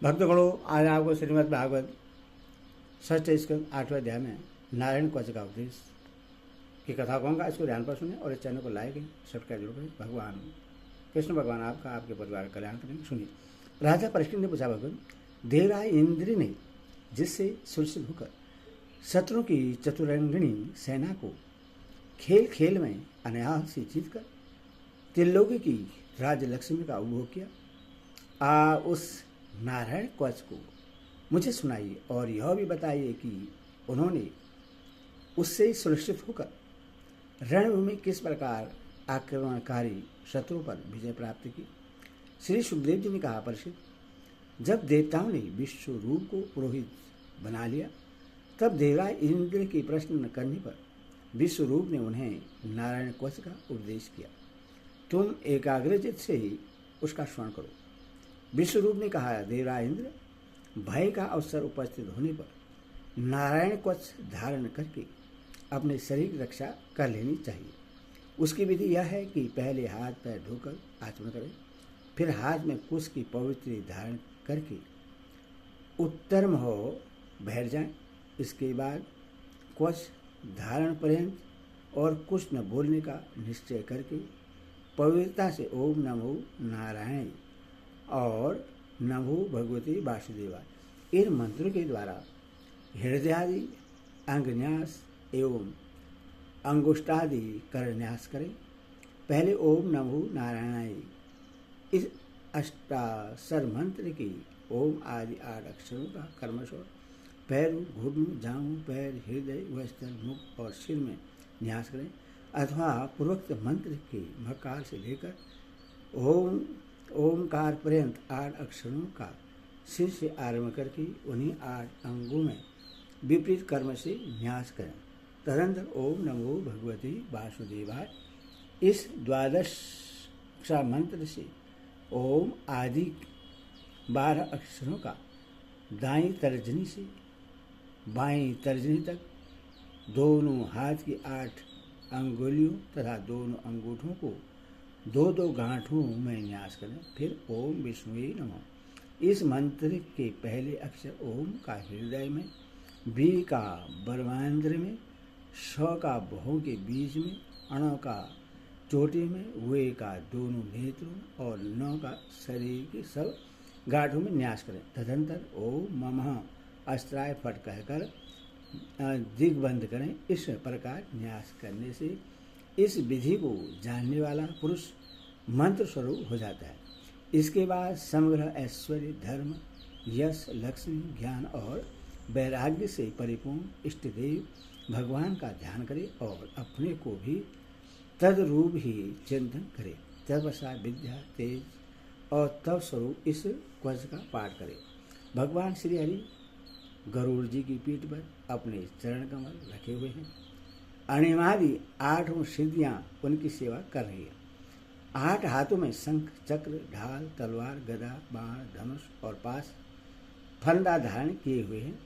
भक्तगणों, आज आपको श्रीमद् भागवत षष्ठ स्कंद 8वें अध्याय में नारायण कवच का उपदेश की कथा कहूँगा। इसको ध्यान पर सुने और इस चैनल को लाइक सब्सक्राइब जरूर करें। भगवान कृष्ण भगवान आपका आपके परिवार का कल्याण करेंगे। सुनिए। राजा परीक्षित ने पूछा, भगवान देवराय इंद्र ने जिससे सुरक्षित होकर शत्रु की चतुरंगिणी सेना को खेल खेल में अनायास से जीत कर त्रिलोकी की राज्य लक्ष्मी का उपभोग किया, उस नारायण कवच को मुझे सुनाइए और यह भी बताइए कि उन्होंने उससे सुरक्षित होकर रणभूमि किस प्रकार आक्रमणकारी शत्रु पर विजय प्राप्त की। श्री सुखदेव जी ने कहा, परीक्षित, जब देवताओं ने विश्व रूप को पुरोहित बना लिया तब देवराय इंद्र के प्रश्न करने पर विश्व रूप ने उन्हें नारायण कवच का उपदेश किया। तुम एकाग्रचित से ही उसका स्मरण करो। विश्व रूप ने कहा, देवराय इंद्र, भय का अवसर उपस्थित होने पर नारायण कवच धारण करके अपने शरीर की रक्षा कर लेनी चाहिए। उसकी विधि यह है कि पहले हाथ पैर धोकर आचमन करें, फिर हाथ में कुश की पवित्र धारण करके उत्तर मुँह बैठ जाएं। इसके बाद कवच धारण पर्यंत और कुछ न बोलने का निश्चय करके पवित्रता से ओम नमो नारायण और नमो भगवती वासुदेवाय इन मंत्रों के द्वारा हृदयादि अंगन्यास एवं अंगुष्ठादि करन्यास करें। पहले ओम नमो नारायणाय इस अष्टाक्षर मंत्र की ओम आदि 8 अक्षरों का कर्मशः पैर, घुटनों, जांघों, पैर, हृदय, वस्त्र, मुख और सिर में न्यास करें, अथवा पूर्वोक्त मंत्र के मकार से लेकर ओमकार पर्यंत 8 अक्षरों का सिर से आरंभ करके उन्हीं 8 अंगों में विपरीत कर्म से न्यास करें। तदनंतर ओम नमो भगवती वासुदेवाय इस 12 मंत्र से ओम आदि 12 अक्षरों का दाईं तर्जनी से बाईं तर्जनी तक दोनों हाथ की 8 अंगुलियों तथा दोनों अंगूठों को 2-2 गांठों में न्यास करें। फिर ओम विष्णुवे नमः इस मंत्र के पहले अक्षर ओम का हृदय में, बी का बर्मांद्र में, श का भौं के बीच में, अण का चोटी में, वे का दोनों नेत्रों और न का शरीर के सब गांठों में न्यास करें। तदंतर ओम ममः अस्त्राय फट कहकर दिग्बंध करें। इस प्रकार न्यास करने से इस विधि को जानने वाला पुरुष मंत्र स्वरूप हो जाता है। इसके बाद समग्र ऐश्वर्य, धर्म, यश, लक्ष्मी, ज्ञान और वैराग्य से परिपूर्ण इष्ट देव भगवान का ध्यान करे और अपने को भी तदरूप ही चिंतन करे। तत्पश्चात विद्या, तेज और तप स्वरूप इस कवच का पाठ करे। भगवान श्री हरि गरुड़ जी की पीठ पर अपने चरण कमल रखे हुए हैं। अणिमादि 8 सिद्धियां उनकी सेवा कर रही है। 8 हाथों में शंख, चक्र, ढाल, तलवार, गदा, बाण, धनुष और पास फंदा धारण किए हुए हैं।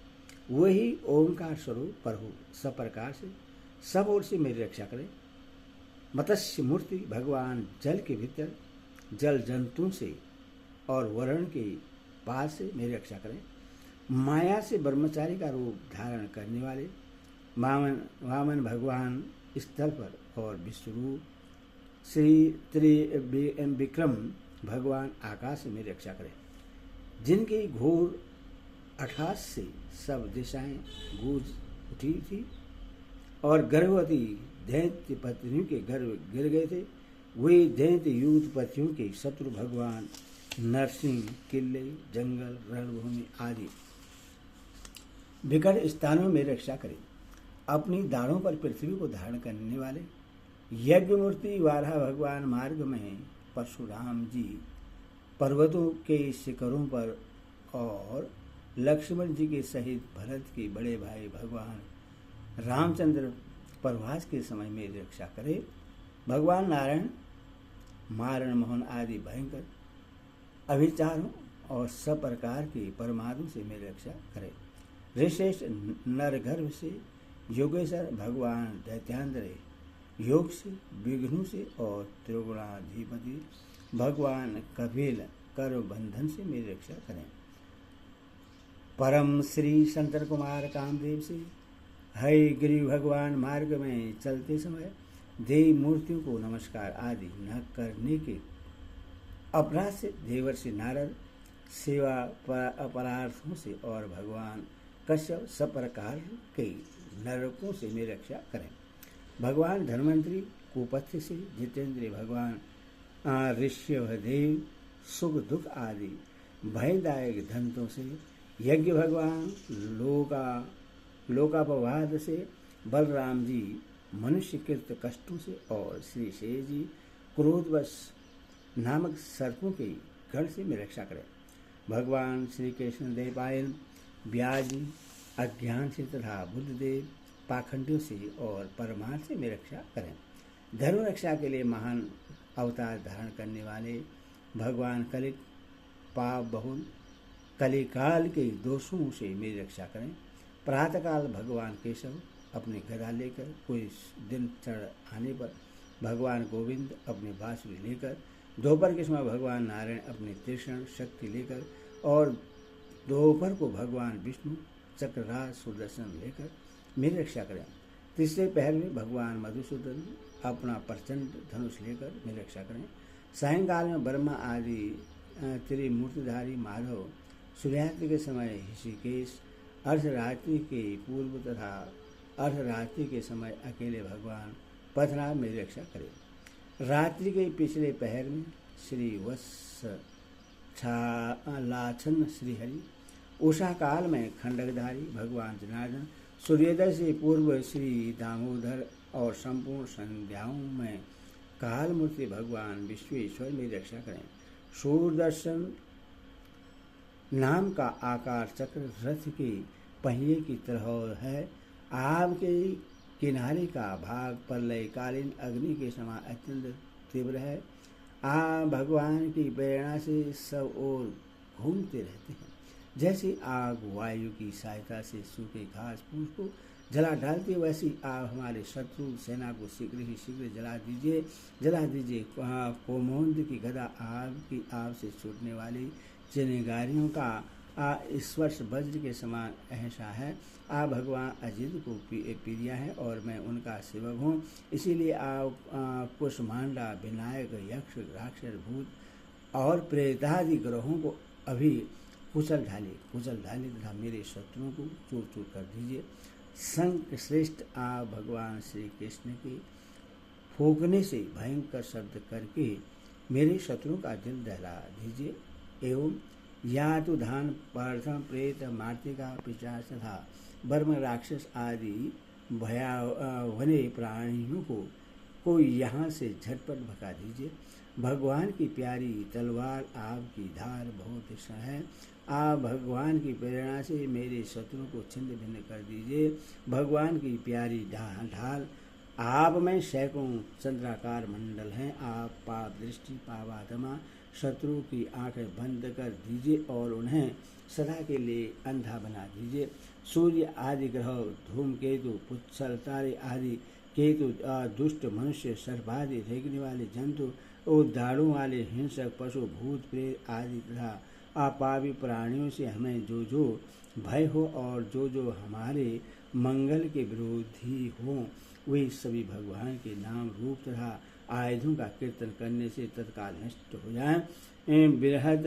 वही ओंकार स्वरूप प्रभु सब प्रकार से सब ओर से मेरी रक्षा करें। मत्स्य मूर्ति भगवान जल के भीतर जल जंतुओं से और वरुण के पास से मेरी रक्षा करें। माया से ब्रह्मचारी का रूप धारण करने वाले वामन भगवान स्थल पर और विश्वरूप श्री विक्रम भगवान आकाश में रक्षा करें। जिनकी घोर अठास से सब दिशाएं गूंज उठी थी और गर्भवती दैत्य पत्नियों के गर्भ गिर गए थे, वे दैत्य युद्ध पतियों के शत्रु भगवान नरसिंह किले, जंगल, रणभूमि आदि विकट स्थानों में रक्षा करें। अपनी दाढ़ों पर पृथ्वी को धारण करने वाले यज्ञ मूर्ति वाराह भगवान मार्ग में परशुराम जी पर्वतों के शिखरों पर और लक्ष्मण जी के सहित भरत के बड़े भाई भगवान रामचंद्र प्रवास के समय में रक्षा करे। भगवान नारायण मारण मोहन आदि भयंकर अभिचारों और सब प्रकार के परमाणु से मेरी रक्षा करे। ऋषेश नरगर्भ से योगेश्वर भगवान दैत्यान्द्र योग से, विघ्नों से और त्रिगुणाधिपति भगवान कपिल कर्म बंधन से मेरी रक्षा करें। परम श्री शंकर कुमार कामदेव से हरि गिरि भगवान मार्ग में चलते समय देवी मूर्तियों को नमस्कार आदि न करने के अपराध से देवर्षि नारद सेवा अपरार्थों से और भगवान कश्यप सब प्रकार के नरकों से मेरी रक्षा करें। भगवान धन्वंतरी कुपथ्य से जितेंद्र भगवान ऋष्यदेव सुख दुख आदि भयदायक धंतों से यज्ञ भगवान लोकापवाद से बलराम जी मनुष्यकृत कष्टों से और श्री शेष जी क्रोधवश नामक सर्पों के गढ़ से मेरी रक्षा करें। भगवान श्री कृष्ण देवपायन व्यास जी अज्ञान से तथा बुद्धदेव पाखंडियों से और परमार्थ से मेरी रक्षा करें। धर्म रक्षा के लिए महान अवतार धारण करने वाले भगवान कलिक पाप बहुल कलिकाल के दोषों से मेरी रक्षा करें। प्रातःकाल भगवान केशव अपने गदा लेकर, कोई दिन चढ़ आने पर भगवान गोविंद अपने बांसुरी लेकर, दोपहर के समय भगवान नारायण अपने तीक्ष्ण शक्ति लेकर और दोपहर को भगवान विष्णु चक्रराज सुदर्शन लेकर मेरी रक्षा करें। तीसरे पहर में भगवान मधुसूदन अपना प्रचंड धनुष लेकर मेरी रक्षा करें। सायंकाल में ब्रह्मा आदि त्रिमूर्तिधारी माधव, सूर्यास्त के समय ऋषिकेश, अर्धरात्रि के पूर्व तथा अर्धरात्रि के समय अकेले भगवान पद्मनाभ मेरी रक्षा करें। रात्रि के पिछले पहर में श्री लाछन श्रीहरि, उषा काल में खंडकधारी भगवान जनार्दन, सूर्योदय से पूर्व श्री दामोदर और संपूर्ण संध्याओं में काल मूर्ति भगवान विश्वेश्वर मेरी रक्षा करें। सूर्यदर्शन नाम का आकार चक्र रथ के पहिए की तरह है। आग के किनारे का भाग प्रलयकालीन अग्नि के समान अत्यंत तीव्र है। भगवान की प्रेरणा से सब ओर घूमते रहते हैं। जैसे आग वायु की सहायता से सूखे घास फूस को जला डालती है, वैसी आग हमारे शत्रु सेना को शीघ्र ही शीघ्र जला दीजिए। कोमोंद की गदा आग की आग से छूटने वाली चिनगारियों का स्पर्श वज्र के समान ऐसा है। भगवान अजित को प्रिया है और मैं उनका सेवक हूँ। इसीलिए कुष्मांडा, विनायक, यक्ष, राक्षस, भूत और प्रेतादि ग्रहों को अभी कुचल ढाली तथा मेरे शत्रुओं को चूर चूर कर दीजिए। संक श्रेष्ठ भगवान श्री कृष्ण के फूंकने से भयंकर शब्द करके मेरे शत्रुओं का दिल दहला दीजिए। एवं या तो धान, प्रथम, प्रेत, मार्तिका, पिशाच तथा बर्म राक्षस आदि भयावने प्राणियों को यहाँ से झटपट भगा दीजिए। भगवान की प्यारी तलवार आग की धार बहुत तीक्ष्ण है। भगवान की प्रेरणा से मेरे शत्रु को छिन्न भिन्न कर दीजिए। भगवान की प्यारी ढाल आप में सैकड़ों चंद्राकार मंडल हैं। आप पाप दृष्टि पावात्मा शत्रु की आंखें बंद कर दीजिए और उन्हें सदा के लिए अंधा बना दीजिए। सूर्य आदि ग्रह, धूमकेतु, पुच्छल तारे आदि केतु, दुष्ट मनुष्य, सर्पादि रेंगने वाले जंतु और दाढ़ों वाले हिंसक पशु, भूत प्रेत आदि तथा अपावी प्राणियों से हमें जो जो भय हो और जो हमारे मंगल के विरोधी हो, वे सभी भगवान के नाम रूप तथा आयुधों का कीर्तन करने से तत्काल नष्ट हो जाएं। बृहद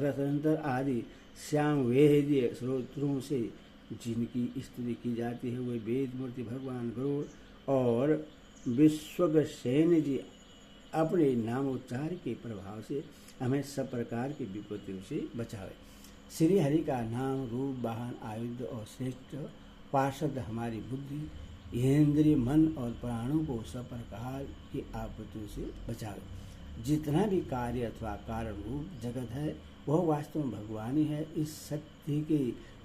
रतंत्र आदि श्याम वेदीय स्रोत्रों से जिनकी स्तुति की जाती है, वे वेद मूर्ति भगवान गरुड़ और विश्वसेन जी अपने नामोच्चार के प्रभाव से हमें सब प्रकार की विपत्तियों से बचावे। श्री हरि का नाम रूप वाहन आयुध और श्रेष्ठ पार्षद हमारी बुद्धि, इंद्रिय, मन और प्राणों को सब प्रकार की आपत्तियों से बचावे। जितना भी कार्य अथवा कारण रूप जगत है वह वास्तव में भगवान ही है। इस शक्ति के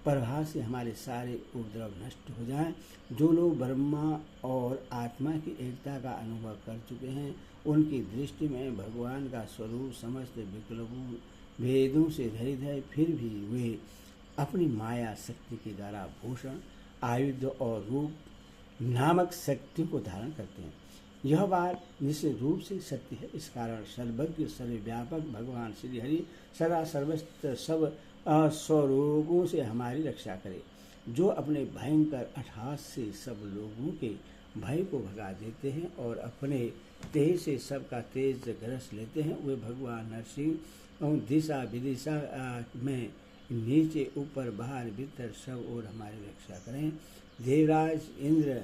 प्रभाव से हमारे सारे उपद्रव नष्ट हो जाएं। जो लोग ब्रह्मा और आत्मा की एकता का अनुभव कर चुके हैं, उनकी दृष्टि में भगवान का स्वरूप समस्त विकल्पों भेदों से रहित है, फिर भी वे अपनी माया शक्ति के द्वारा भूषण, आयुध और रूप नामक शक्तियों को धारण करते हैं। यह बात निश्चित रूप से सत्य है। इस कारण सर्वज्ञ सर्वव्यापक भगवान श्री हरि सदा सर्वत्र सब स्वरोगों से हमारी रक्षा करे, जो अपने भयंकर अट्टहास से सब लोगों के भय को भगा देते हैं और अपने तेज से सबका तेज ग्रस लेते हैं। वे भगवान नरसिंह और दिशा विदिशा में नीचे ऊपर बाहर भीतर सब और हमारी रक्षा करें। देवराज इंद्र,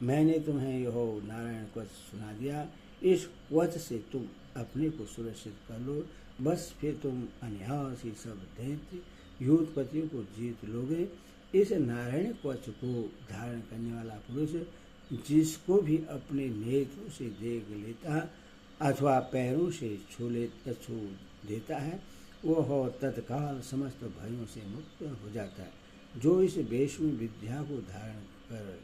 मैंने तुम्हें यह नारायण कवच सुना दिया, इस कवच से तुम अपने को सुरक्षित कर लो, बस फिर तुम अनायास ही सब दैत्य युद्धपतियों को जीत लोगे। इस नारायण कवच को धारण करने वाला पुरुष जिसको भी अपने नेत्रों से देख लेता अथवा पैरों से छू देता है, वह तत्काल समस्त भयों से मुक्त हो जाता है। जो इस वैष्णवी विद्या को धारण कर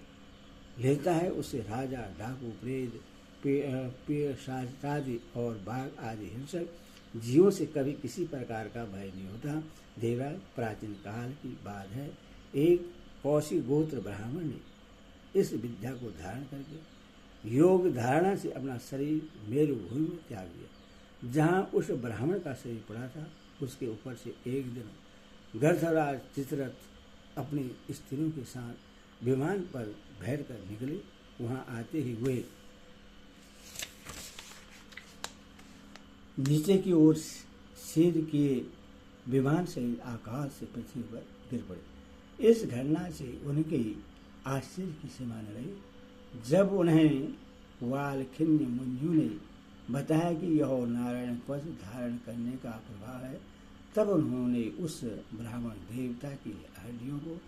लेता है उसे राजा, डाकू, प्रेत, पेशाचारी और बाघ आदि हिंसक जीवों से कभी किसी प्रकार का भय नहीं होता। देवराज, प्राचीन काल की बात है, एक कौशी गोत्र ब्राह्मण ने इस विद्या को धारण करके योग धारणा से अपना शरीर मेरु भूमि में त्याग दिया। जहाँ उस ब्राह्मण का शरीर पड़ा था उसके ऊपर से एक दिन गर्थराज चित्ररथ अपनी स्त्रियों के साथ विमान पर बैठ कर निकले। वहाँ आते ही वे नीचे की ओर सिर किए विमान से आकाश से पृथ्वी पर गिर पड़े। इस घटना से उनके आश्चर्य की सीमा न रही। जब उन्हें वालखिन्य मुनियों ने बताया कि यह नारायण कवच धारण करने का प्रभाव है, तब उन्होंने उस ब्राह्मण देवता की हड्डियों को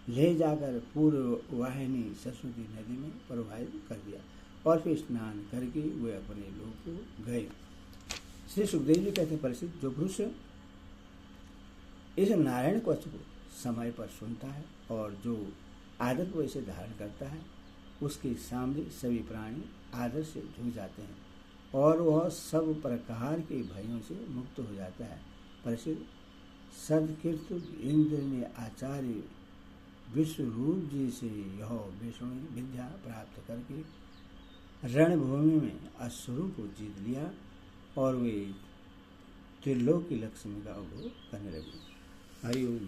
ले जाकर पूर्व वाहिनी सरस्वती नदी में प्रवाहित कर दिया और फिर स्नान करके वे अपने लोग को गए। श्री सुखदेव जी कहते परिचित, जो पुरुष इस नारायण कवच को समय पर सुनता है और जो आदत को इसे धारण करता है, उसके सामने सभी प्राणी आदर से झुक जाते हैं और वह सब प्रकार के भयों से मुक्त हो जाता है। प्रसिद्ध सदकीर्त इंद्र ने आचार्य विश्वरूप जी से यह वैष्णवी विद्या प्राप्त करके रणभूमि में असुरों को जीत लिया और वे त्रिलोक की लक्ष्मी का उपभोग करने लगे। हरि ओम।